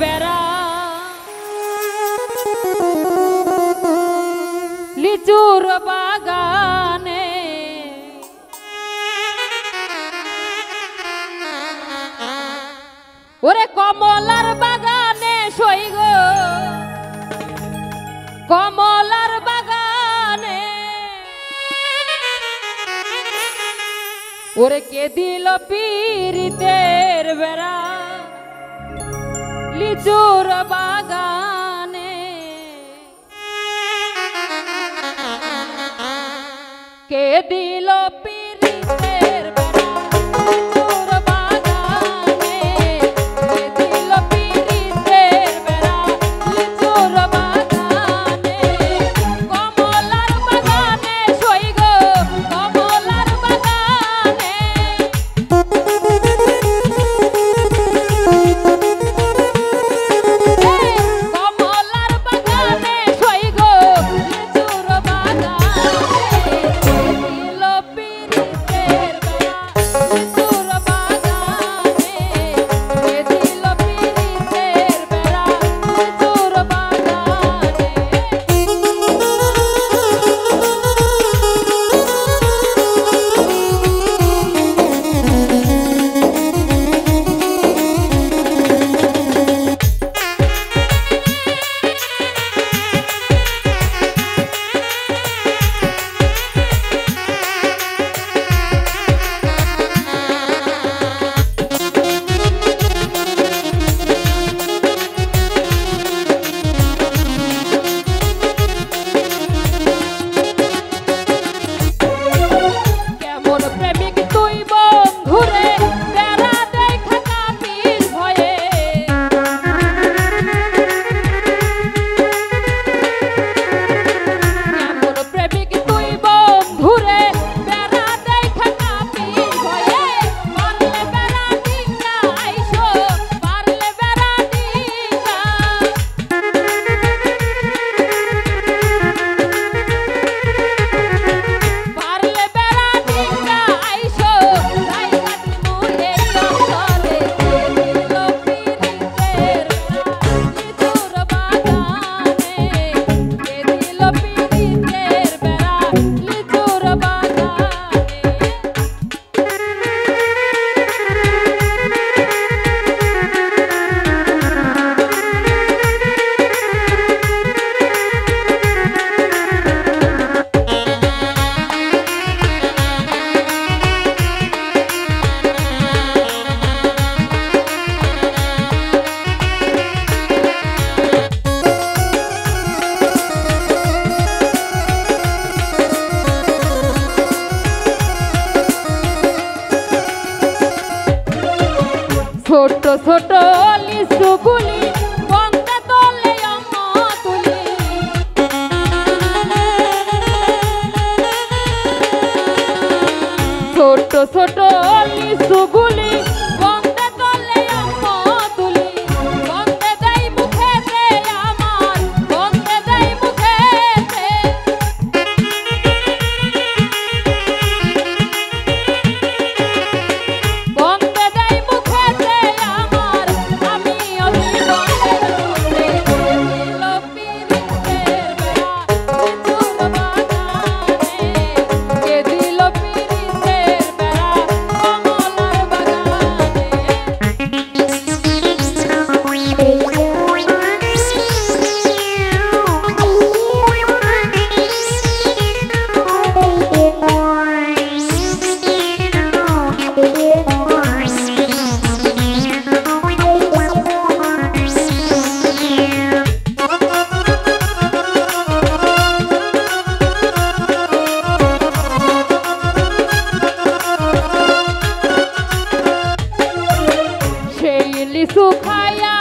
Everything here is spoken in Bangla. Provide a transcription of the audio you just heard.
বেড়া লিচুর বাগানে ওরে কমলার বাগানে সই গো কমলার বাগানে ওরে কে দিল পীরিতের বেড়া লিচুর বাগানে কে দিল পীরিতের বেড়া লিচুর বাগানে কে দিল পীরিতের বেড়া লিচুর বাগানে কমলার বাগানে সই গো কমলার বাগানে কমলার বাগানে সই গো লিচুর বাগানে দিল পীরিতের বেড়া লিচুর বাগানে কে দিল পীরিতের বেড়া লিচুর বাগানে কেমন প্রেমিক তুই বন্ধুরে বেড়া দেখা কাপির ভয়ে কেমন প্রেমিক তুই বন্ধুরে বেড়া দেখা কাপির ভয়ে পারলে বেড়া ডিঙ্গা আইসো পারলে বেড়া ডিঙ্গা পারলে বেড়া ডিঙ্গা আইসো রাইগা দিমুরে চলে দিল পীরিতের বেড়া লিচুর বাগানে কে দিল পীরিতের বেড়া লিচুর বাগানে ছোট ছোট লিচুগুলি বন্ধে তলে তুলি ছোট ছোট লিচুগুলি বন্ধে তলে তুলি বন্ধে দেয় মুখেতে আমার বন্ধে দেয় মুখেতে বন্ধে দেয় মুখেতে আমার আমি অভিনয়ের রূপে দিল পীরিতের বেড়া লিচুর বাগানে কে দিল পীরিতের বেড়া কমলার বাগানে সেই লিচু খায়া